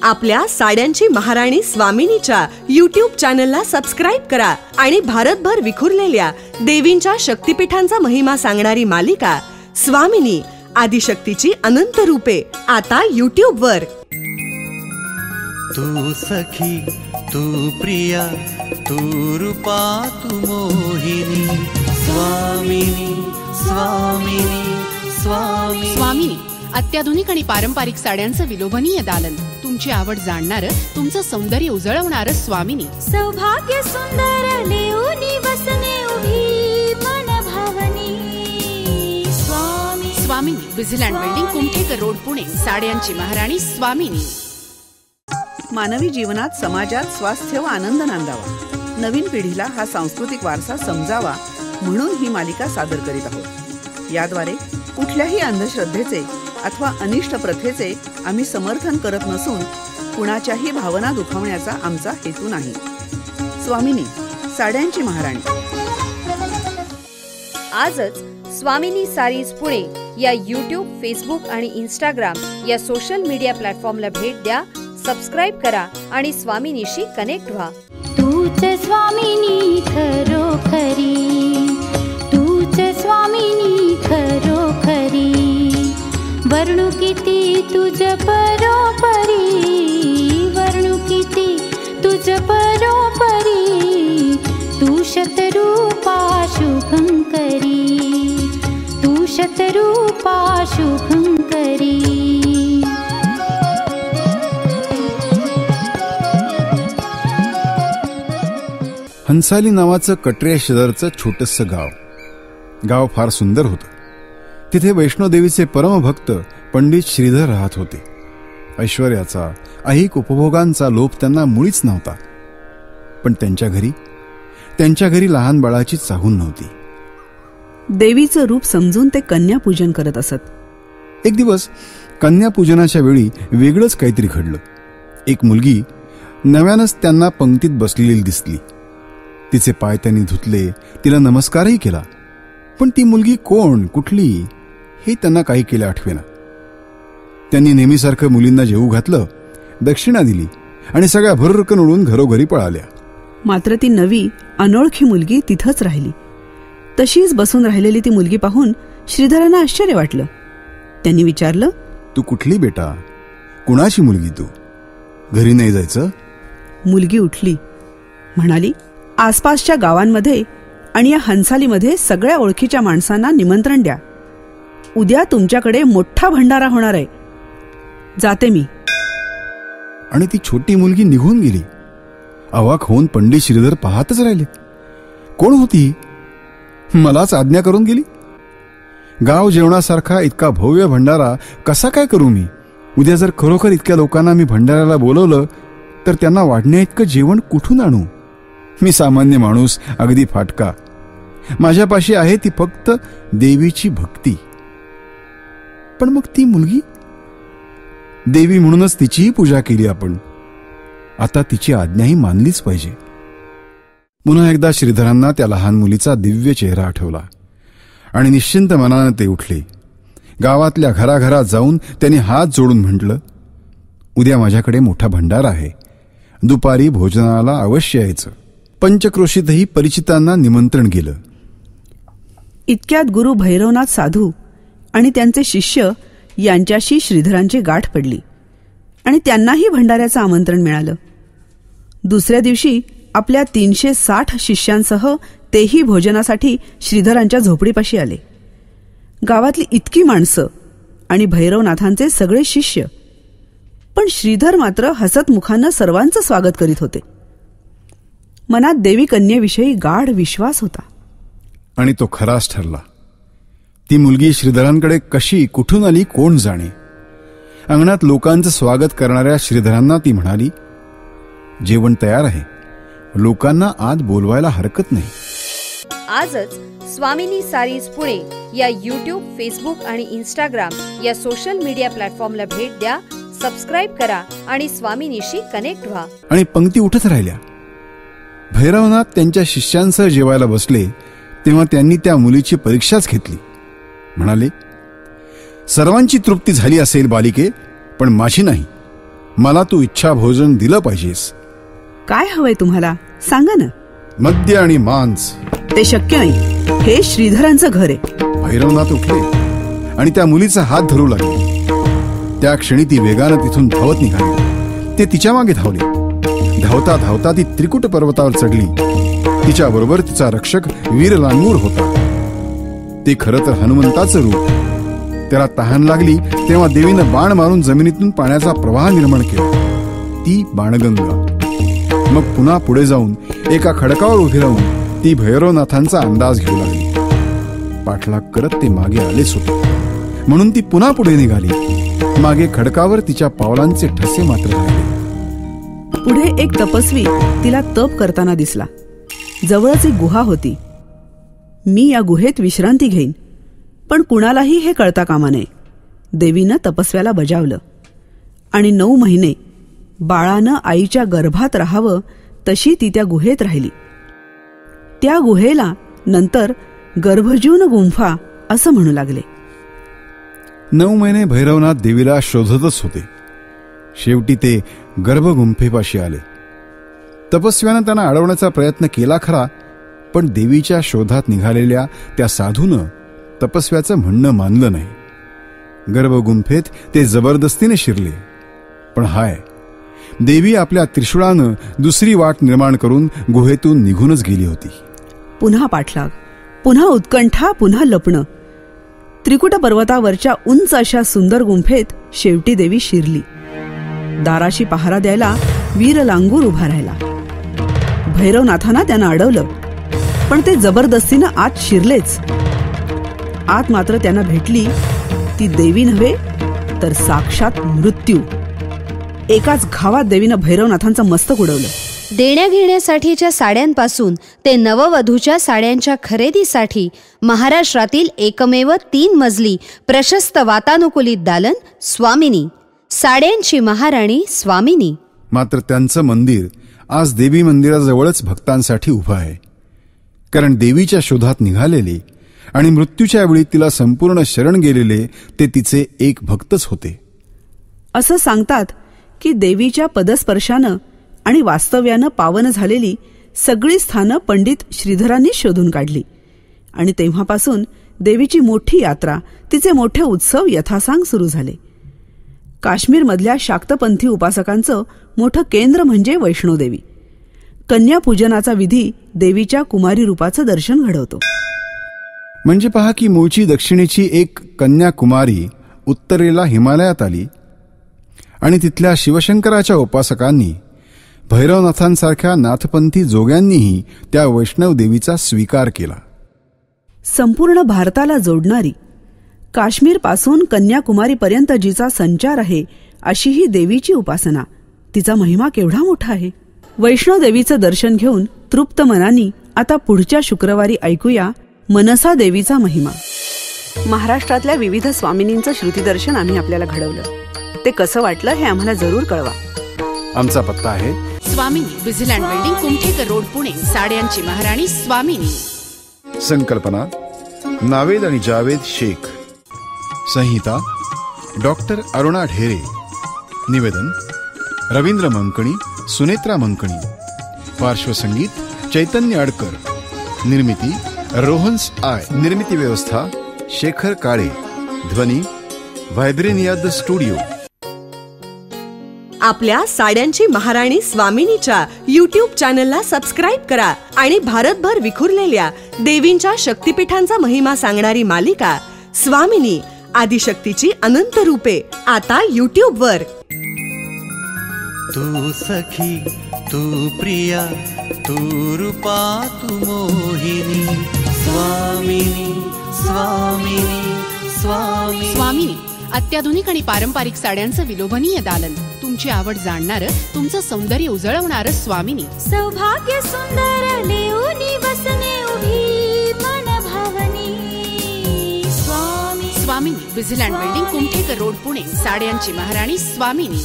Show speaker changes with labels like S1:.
S1: आपल्या साड्यांची महाराणी स्वामिनीच्या YouTube चॅनलला सबस्क्राईब करा आणि भारतभर विखुरलेल्या देवींच्या शक्तिपीठांचा महिमा सांगणारी मालिका स्वामिनी आदिशक्तीची अनंत रूपे आता YouTube वर.
S2: तू सखी, तू प्रिया, तू रूपा, तू मोहिनी. स्वामिनी स्वामिनी स्वामिनी.
S3: स्वामिनी अत्याधुनिक आणि पारंपरिक साड्यांचं विलोभनीय दालन. तुमची आवड जाणणारं, तुमचं सौंदर्य उजळवणारं स्वामिनी.
S4: सौभाग्य सुंदर लेऊनी बसने उभी मन भावनी.
S3: स्वामिनी विझिलँड बिल्डिंग, कुमठेकर रोड, पुणे. साड्यांची महाराणी स्वामिनी.
S5: मानवी जीवनात, समाजात स्वास्थ्य व आनंद नांदावा, नवीन पिढीला हा सांस्कृतिक वारसा समजावा म्हणून ही मालिका सादर करीत आहोत. याद्वारे कुठल्याही अंधश्रद्धेचे अथवा अनिष्ट प्रथेचे आम्ही समर्थन करत नसून कुणाच्याही भावना दुखावण्याचा आमचा हेतू नाही. स्वामिनी साड्यांची महाराणी.
S6: आजच स्वामिनी सारीज पुणे या YouTube, फेसबुक आणि Instagram या सोशल मीडिया प्लॅटफॉर्मला भेट द्या, सबस्क्राईब करा आणि स्वामिनीशी कनेक्ट व्हा.
S4: तूच स्वामिनी खरोखरी, तूच स्वामिनी खरोखरी. वर्णू किती तुझ परोपरी, वर्णू किती तुझ परोपरी. तू शतरूपा शुभंकरी, तू शतरूपा शुभंकरी.
S7: हंसाली नावाचं कटरे शेजारचं छोटंसं गाव फार सुंदर होतं. तिथे वैष्णोदेवीचे परमभक्त पंडित श्रीधर राहत होते. ऐश्वर्याचा, ऐहिक उपभोगांचा लोभ त्यांना मुळीच नव्हता. पण त्यांच्या घरी लहान बाळाची चाहूल नव्हती.
S5: देवीचं रूप समजून ते कन्यापूजन करत असत.
S7: एक दिवस कन्यापूजनाच्या वेळी वेगळंच काहीतरी घडलं. एक मुलगी नव्यानंच त्यांना पंक्तीत बसलेली दिसली. तिचे पाय त्यांनी धुतले, तिला नमस्कारही केला. पण ती मुलगी कोण, कुठली हे त्यांना काही केलं आठवेना. त्यांनी नेहमीसारखं मुलींना जेवू घातलं, दक्षिणा दिली आणि सगळ्या भरकन उडून घरोघरी पळाल्या.
S5: मात्र ती नवी अनोळखी मुलगी तिथंच राहिली. तशीच बसून राहिलेली ती मुलगी पाहून श्रीधरांना आश्चर्य वाटलं. त्यांनी विचारलं,
S7: तू कुठली बेटा, कुणाची मुलगी तू, घरी नाही जायचं?
S5: मुलगी उठली, म्हणाली, आसपासच्या गावांमध्ये आणि या हंसालीमध्ये सगळ्या ओळखीच्या माणसांना निमंत्रण द्या. उद्या तुमच्याकडे मोठा भंडारा होणार आहे. जाते मी.
S7: आणि ती छोटी मुलगी निघून गेली. अवाक होऊन पंडित श्रीधर पाहतच राहिले. कोण होती? मलाच आज्ञा करून गेली. गाव जेवणासारखा इतका भव्य भंडारा कसा काय करू मी? उद्या जर खरोखर इतक्या लोकांना मी भंडाऱ्याला बोलवलं तर त्यांना वाढण्या इतकं जेवण कुठून आणू? मी सामान्य माणूस, अगदी फाटका. माझ्यापाशी आहे ती फक्त देवीची भक्ती. पण मग ती मुलगी, देवी म्हणूनच तिचीही पूजा केली आपण. आता तिची आज्ञाही मानलीच पाहिजे. पुन्हा एकदा श्रीधरांना त्या लहान मुलीचा दिव्य चेहरा आठवला आणि निश्चिंत मनाने ते उठले. गावातल्या घराघरात जाऊन त्यांनी हात जोडून म्हटलं, उद्या माझ्याकडे मोठा भंडारा आहे. दुपारी भोजनाला अवश्य यायचं. पंचक्रोशीतही परिचितांना निमंत्रण केलं.
S5: इतक्यात गुरु भैरवनाथ साधू आणि त्यांचे शिष्य यांच्याशी श्रीधरांची गाठ पडली आणि त्यांनाही भंडाऱ्याचं आमंत्रण मिळालं. दुसऱ्या दिवशी आपल्या 360 शिष्यांसह तेही भोजनासाठी श्रीधरांच्या झोपडीपाशी आले. गावातली इतकी माणसं आणि भैरवनाथांचे सगळे शिष्य. पण श्रीधर मात्र हसत मुखानं सर्वांचं स्वागत करीत होते. मनात देवी कन्येविषयी गाढ विश्वास होता.
S7: आणि तो खराच ठरला. ती मुलगी श्रीधरांकडे कशी, कुठून आली कोण जाणे. अंगणात लोकांचं स्वागत करणाऱ्या श्रीधरांना ती म्हणाली, जेवण तयार आहे, लोकांना आत बोलवायला हरकत नाही.
S6: आजच स्वामिनी सारीज पुणे या YouTube, फेसबुक आणि Instagram या सोशल मीडिया प्लॅटफॉर्मला भेट द्या, सबस्क्राईब करा आणि स्वामिनीशी कनेक्ट व्हा.
S7: आणि पंक्ती उठत राहिल्या. भैरवनाथ त्यांच्या शिष्यांसह जेवायला बसले तेव्हा त्यांनी त्या मुलीची परीक्षाच घेतली. म्हणाले, सर्वांची तृप्ती झाली असेल बालिके, पण माझी नाही. मला तू इच्छा भोजन दिलं पाहिजेस.
S5: काय हवंय तुम्हाला सांगा ना.
S7: मद्य आणि मांस.
S5: ते शक्य नाही. हे श्रीधरांचं घर आहे.
S7: भैरवनाथ उठले आणि त्या मुलीचा हात धरू लागले. त्या क्षणी ती वेगानं तिथून धावत निघाली. ते तिच्या मागे धावले. धावता धावता ती त्रिकुट पर्वतावर चढली. तिच्याबरोबर तिचा रक्षक वीर लांगूर होता. ते खरं तर हनुमंताचं रूप. त्याला तहान लागली तेव्हा देवीनं बाण मारून जमिनीतून पाण्याचा प्रवाह निर्माण केला, ती बाणगंगा. मग पुन्हा पुढे जाऊन एका खडकावर उभी राहून ती भैरवनाथांचा अंदाज घेऊ लागली. पाठलाग करत ते मागे आलेच होते, म्हणून ती पुन्हा पुढे निघाली. मागे खडकावर तिच्या पावलांचे ठसे मात्र राहिले.
S5: पुढे एक तपस्वी तिला तप करताना दिसला. जवळच एक गुहा होती. मी या गुहेत विश्रांती घेईन, पण कुणालाही हे कळता कामा नये. देवीनं तपस्व्याला बजावलं आणि 9 महिने बाळानं आईच्या गर्भात राहावं तशी ती त्या गुहेत राहिली. त्या गुहेला नंतर गर्भजून गुंफा असं म्हणू लागले.
S7: 9 महिने भैरवनाथ देवीला शोधतच होते. शेवटी ते गर्भगुंफेपाशी आले. तपस्व्यानं त्यांना अडवण्याचा प्रयत्न केला खरा, पण देवीच्या शोधात निघालेल्या त्या साधूनं तपस्व्याचं म्हणणं मानलं नाही. गर्भगुंफेत ते जबरदस्तीने शिरले. पण हाय, देवी आपल्या त्रिशूळानं दुसरी वाट निर्माण करून गुहेतून निघूनच गेली होती.
S5: पुन्हा पाठलाग, पुन्हा उत्कंठा, पुन्हा लपणं. त्रिकुट पर्वतावरच्या उंच अशा सुंदर गुंफेत शेवटी देवी शिरली. दाराशी पहारा द्यायला वीर लांगूर उभा राहिला. भैरवनाथांना त्यानं अडवलं, पण ते जबरदस्तीनं आत शिरलेच. आत मात्र त्यांना भेटली ती देवी नव्हे तर साक्षात मृत्यू. एकाच घावात देवीनं भैरवनाथांचं मस्तक उडवलं.
S6: देण्या घेण्यासाठीच्या साड्यांपासून ते नववधूच्या साड्यांच्या खरेदीसाठी महाराष्ट्रातील एकमेव 3 मजली प्रशस्त वातानुकूलित दालन स्वामिनी, साड्यांची महाराणी स्वामिनी.
S7: मात्र त्यांचं मंदिर आज देवी मंदिराजवळच भक्तांसाठी उभं आहे. कारण देवीच्या शोधात निघालेले आणि मृत्यूच्या वेळी तिला संपूर्ण शरण गेलेले ते तिचे एक भक्तच होते.
S5: असं सांगतात की देवीच्या पदस्पर्शानं आणि वास्तव्यानं पावन झालेली सगळी स्थानं पंडित श्रीधरांनी शोधून काढली. आणि तेव्हापासून देवीची मोठी यात्रा, तिचे मोठे उत्सव यथासांग सुरू झाले. काश्मीरमधल्या शाक्तपंथी उपासकांचं मोठं केंद्र म्हणजे वैष्णोदेवी. कन्यापूजनाचा विधी देवीच्या कुमारी रूपाचं दर्शन घडवतो.
S7: म्हणजे पहा की मूळची दक्षिणेची एक कन्याकुमारी उत्तरेला हिमालयात आली आणि तिथल्या शिवशंकराच्या उपासकांनी, भैरवनाथांसारख्या नाथपंथी जोग्यांनीही त्या वैष्णव देवीचा स्वीकार केला.
S5: संपूर्ण भारताला जोडणारी, काश्मीरपासून कन्याकुमारीपर्यंत जिचा संचार आहे अशी ही देवीची उपासना. तिचा महिमा केवढा मोठा आहे. वैष्णव देवीचं दर्शन घेऊन तृप्त मनानी आता पुढच्या शुक्रवारी ऐकूया मनसा देवीचा महिमा. महाराष्ट्रातल्या विविध स्वामिनींचं श्रुतीदर्शन आम्ही आपल्याला घडवलं. ते कसं वाटलं हे आम्हाला जरूर कळवा.
S7: आमचा पत्ता आहे
S3: स्वामिनी, विझिलँड बिल्डिंग, कुमठेकर रोड, पुणे. साड्यांची महाराणी स्वामिनी.
S7: संकल्पना नावेद आणि जावेद शेख. संहिता डॉक्टर अरुणा ढेरे. निवेदन रवींद्र मंकणी, सुनेत्रा मंकणी. पार्श्वसंगीत चैतन्य अडकर. निर्मिती रोहन्स आय. निर्मिती व्यवस्था शेखर काळे. ध्वनी व्हायब्रेनिया स्टुडिओ.
S1: आपल्या साड्यांची महाराणी स्वामिनीच्या YouTube चॅनलला सबस्क्राईब करा आणि भारतभर विखुरलेल्या देवींच्या शक्तिपीठांचा महिमा सांगणारी मालिका स्वामिनी, आदिशक्तीची अनंत रूपे आता YouTube वर.
S2: तू सखी, तू प्रिया, तू रूपा, तू मोहिनी. स्वामिनी, स्वामिनी, स्वामिनी.
S3: स्वामिनी, अत्याधुनिक आणि पारंपरिक साड्यांचं विलोभनीय दालन. तुमची आवड जाणणारं, तुमचं सौंदर्य उजळवणारं स्वामिनी.
S4: सौभाग्य सुंदर लेऊनी बसने उभी मन भावनी.
S3: स्वामिनी, विझिलँड बिल्डिंग, कुमठेकर रोड, पुणे. साड्यांची महाराणी स्वामिनी.